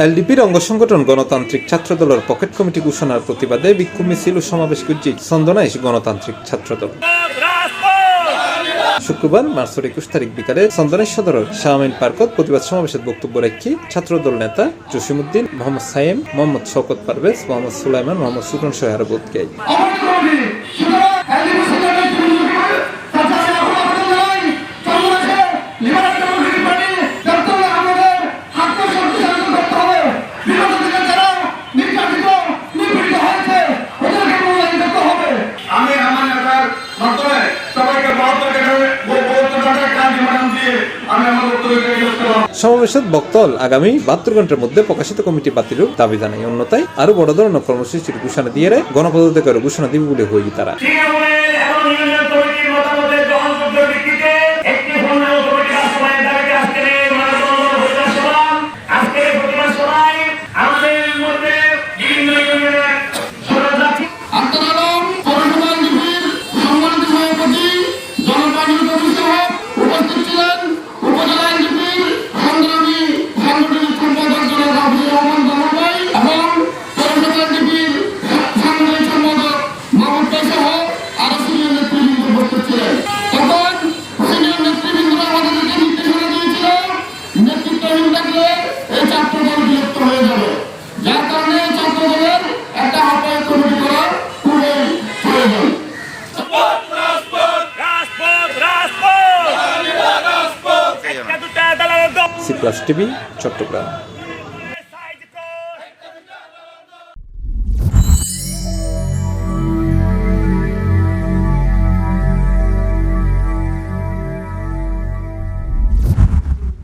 এলডিপির অঙ্গ সংগঠন গণতান্ত্রিক ছাত্রদলের পকেট কমিটি ঘোষণার প্রতিবাদে বিক্ষোভ মিছিল ও সমাবেশ করছে চন্দনাইশ গণতান্ত্রিক ছাত্রদল। শুক্রবার মার্চ 21 তারিখ বিকালে চন্দনাইশ সদরের শাহমিন পার্কত প্রতিবাদ সমাবেশের বক্তব্য রেখে ছাত্রদল নেতা জসিমউদ্দিন, মোহাম্মদ সাইম, মোহাম্মদ শওকত পারভেজ, মোহাম্মদ সুলাইমান, মোহাম্মদ সুলতান সহ আরো বোধ গাই। সমাবেশের বক্তল আগামী 72 ঘন্টার মধ্যে প্রকাশিত কমিটি বাতিলের দাবি জানায়। অন্যথায় আরো বড় ধরনের কর্মসূচির ঘোষণা দিয়ে গণপদত্যাগের ঘোষণা দিবে বলে হয়ে তারা। C+ TV, Chittagong.